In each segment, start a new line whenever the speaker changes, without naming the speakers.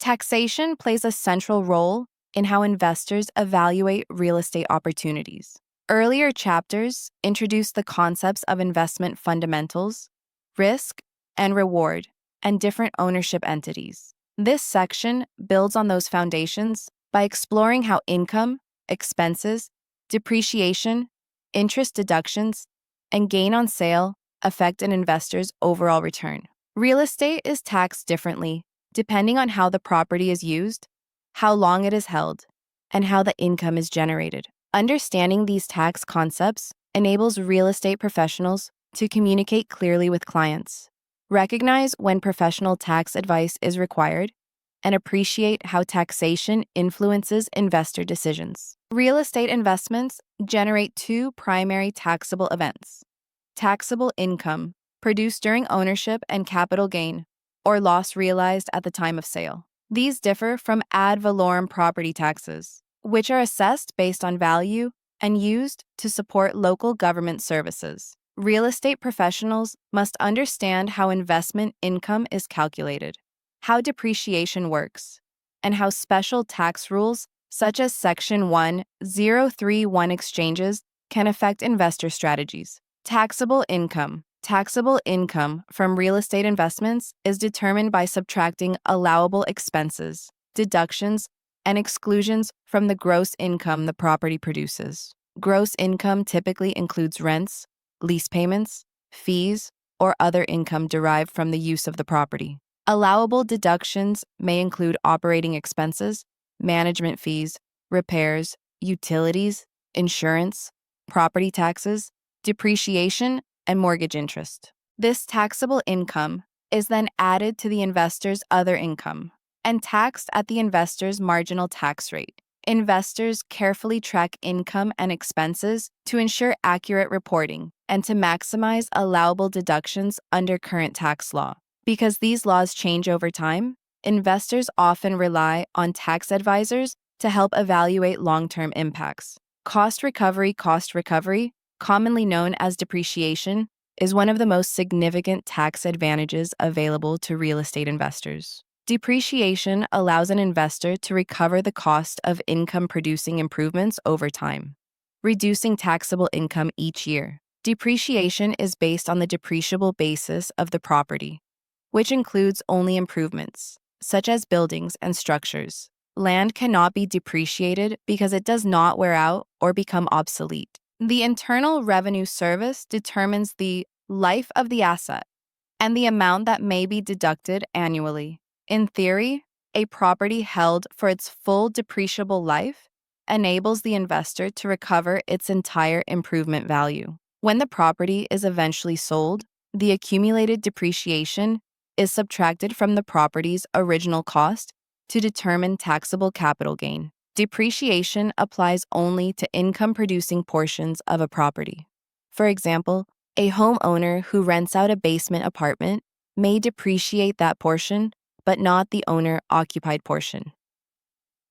Taxation plays a central role in how investors evaluate real estate opportunities. Earlier chapters introduced the concepts of investment fundamentals, risk, and reward, and different ownership entities. This section builds on those foundations by exploring how income, expenses, depreciation, interest deductions, and gain on sale affect an investor's overall return. Real estate is taxed differently depending on how the property is used, how long it is held, and how the income is generated. Understanding these tax concepts enables real estate professionals to communicate clearly with clients, recognize when professional tax advice is required, and appreciate how taxation influences investor decisions. Real estate investments generate two primary taxable events: taxable income, produced during ownership, and capital gain, or loss realized at the time of sale. These differ from ad valorem property taxes, which are assessed based on value and used to support local government services. Real estate professionals must understand how investment income is calculated, how depreciation works, and how special tax rules such as Section 1031 exchanges can affect investor strategies. Taxable income. Taxable income from real estate investments is determined by subtracting allowable expenses, deductions, and exclusions from the gross income the property produces. Gross income typically includes rents, lease payments, fees, or other income derived from the use of the property. Allowable deductions may include operating expenses, management fees, repairs, utilities, insurance, property taxes, depreciation, and mortgage interest. This taxable income is then added to the investor's other income and taxed at the investor's marginal tax rate. Investors carefully track income and expenses to ensure accurate reporting and to maximize allowable deductions under current tax law. Because these laws change over time, investors often rely on tax advisors to help evaluate long-term impacts. Cost recovery, commonly known as depreciation, is one of the most significant tax advantages available to real estate investors. Depreciation allows an investor to recover the cost of income-producing improvements over time, reducing taxable income each year. Depreciation is based on the depreciable basis of the property, which includes only improvements, such as buildings and structures. Land cannot be depreciated because it does not wear out or become obsolete. The Internal Revenue Service determines the life of the asset and the amount that may be deducted annually. In theory, a property held for its full depreciable life enables the investor to recover its entire improvement value. When the property is eventually sold, the accumulated depreciation is subtracted from the property's original cost to determine taxable capital gain. Depreciation applies only to income-producing portions of a property. For example, a homeowner who rents out a basement apartment may depreciate that portion, but not the owner-occupied portion.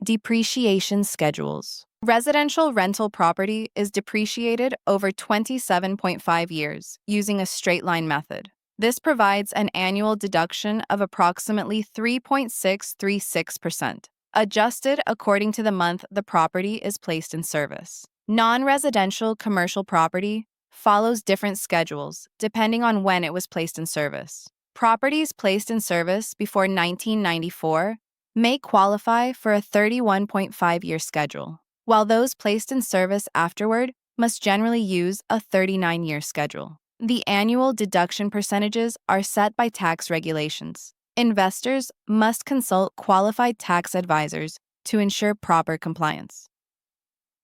Depreciation schedules. Residential rental property is depreciated over 27.5 years using a straight-line method. This provides an annual deduction of approximately 3.636%. Adjusted according to the month the property is placed in service. Non-residential commercial property follows different schedules depending on when it was placed in service. Properties placed in service before 1994 may qualify for a 31.5-year schedule, while those placed in service afterward must generally use a 39-year schedule. The annual deduction percentages are set by tax regulations. Investors must consult qualified tax advisors to ensure proper compliance.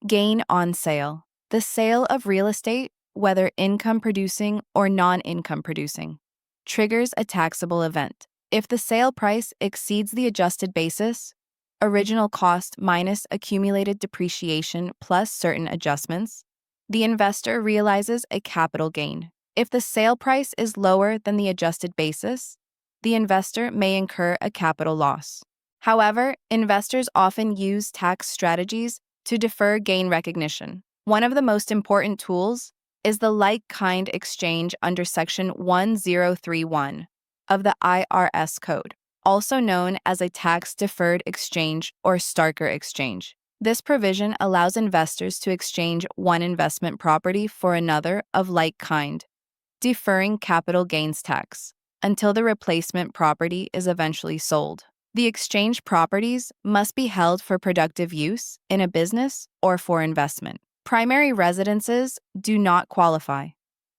Gain on sale. The sale of real estate, whether income-producing or non-income-producing, triggers a taxable event. If the sale price exceeds the adjusted basis, original cost minus accumulated depreciation plus certain adjustments, the investor realizes a capital gain. If the sale price is lower than the adjusted basis, the investor may incur a capital loss. However, investors often use tax strategies to defer gain recognition. One of the most important tools is the like-kind exchange under Section 1031 of the IRS Code. also known as a tax-deferred exchange or Starker exchange. This provision allows investors to exchange one investment property for another of like kind, deferring capital gains tax until the replacement property is eventually sold. The exchange properties must be held for productive use in a business or for investment. Primary residences do not qualify.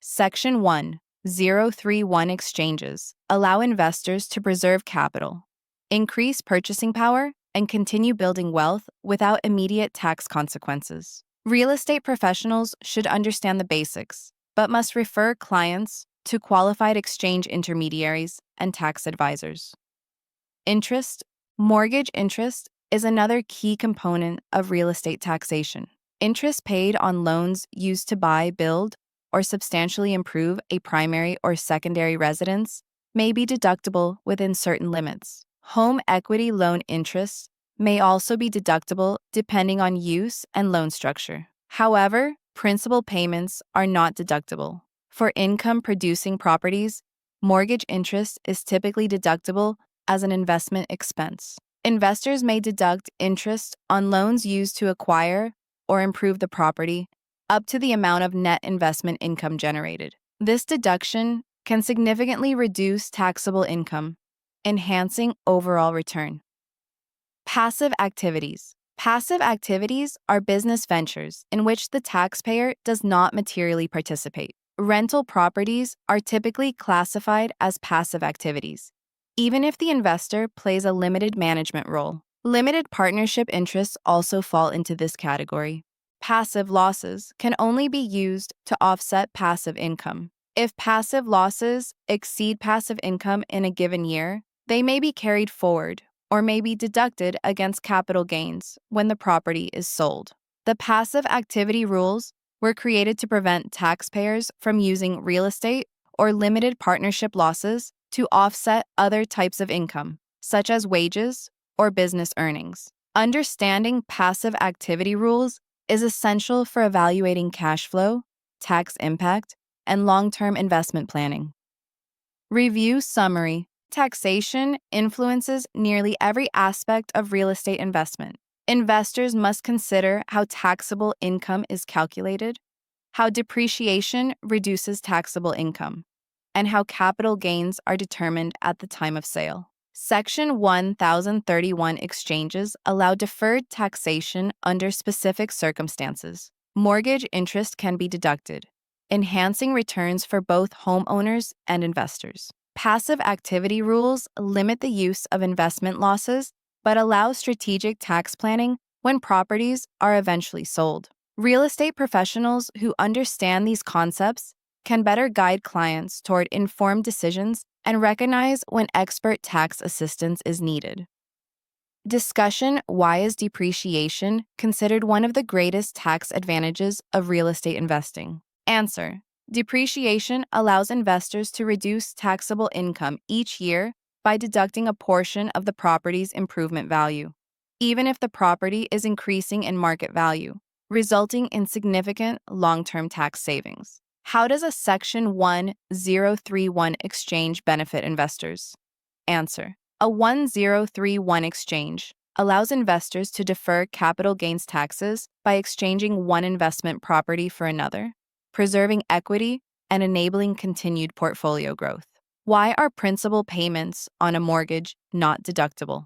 Section 1031 exchanges allow investors to preserve capital, increase purchasing power, and continue building wealth without immediate tax consequences. Real estate professionals should understand the basics, but must refer clients to qualified exchange intermediaries and tax advisors. Interest. Mortgage interest is another key component of real estate taxation. Interest paid on loans used to buy, build, or substantially improve a primary or secondary residence may be deductible within certain limits. Home equity loan interest may also be deductible depending on use and loan structure. However, principal payments are not deductible. For income-producing properties, mortgage interest is typically deductible as an investment expense. Investors may deduct interest on loans used to acquire or improve the property up to the amount of net investment income generated. This deduction can significantly reduce taxable income, enhancing overall return. Passive activities. Passive activities are business ventures in which the taxpayer does not materially participate. Rental properties are typically classified as passive activities, even if the investor plays a limited management role. Limited partnership interests also fall into this category. Passive losses can only be used to offset passive income. If passive losses exceed passive income in a given year, they may be carried forward or may be deducted against capital gains when the property is sold. The passive activity rules were created to prevent taxpayers from using real estate or limited partnership losses to offset other types of income, such as wages or business earnings. Understanding passive activity rules is essential for evaluating cash flow, tax impact, and long-term investment planning. Review summary. Taxation influences nearly every aspect of real estate investment. Investors must consider how taxable income is calculated, how depreciation reduces taxable income, and how capital gains are determined at the time of sale. Section 1031 exchanges allow deferred taxation under specific circumstances. Mortgage interest can be deducted, enhancing returns for both homeowners and investors. Passive activity rules limit the use of investment losses but allow strategic tax planning when properties are eventually sold. Real estate professionals who understand these concepts can better guide clients toward informed decisions and recognize when expert tax assistance is needed. Discussion. Why is depreciation considered one of the greatest tax advantages of real estate investing? Answer. Depreciation allows investors to reduce taxable income each year by deducting a portion of the property's improvement value, even if the property is increasing in market value, resulting in significant long-term tax savings. How does a Section 1031 exchange benefit investors? Answer. A 1031 exchange allows investors to defer capital gains taxes by exchanging one investment property for another, preserving equity and enabling continued portfolio growth. Why are principal payments on a mortgage not deductible?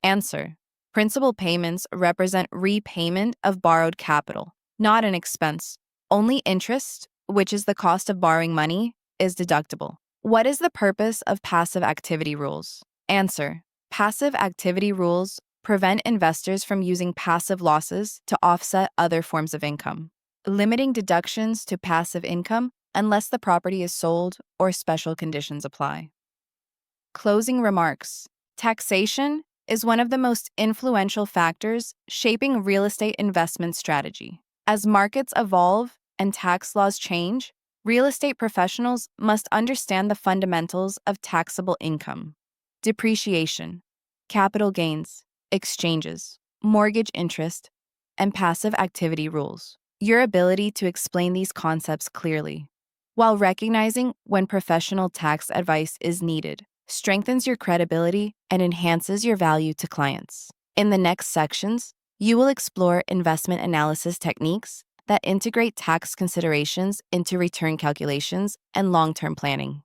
Answer. Principal payments represent repayment of borrowed capital, not an expense. Only interest, which is the cost of borrowing money, is deductible. What is the purpose of passive activity rules? Answer. Passive activity rules prevent investors from using passive losses to offset other forms of income, limiting deductions to passive income unless the property is sold or special conditions apply. Closing remarks. Taxation is one of the most influential factors shaping real estate investment strategy. As markets evolve and tax laws change, real estate professionals must understand the fundamentals of taxable income, depreciation, capital gains, exchanges, mortgage interest, and passive activity rules. Your ability to explain these concepts clearly, while recognizing when professional tax advice is needed, strengthens your credibility, and enhances your value to clients. In the next sections, you will explore investment analysis techniques that integrate tax considerations into return calculations and long-term planning.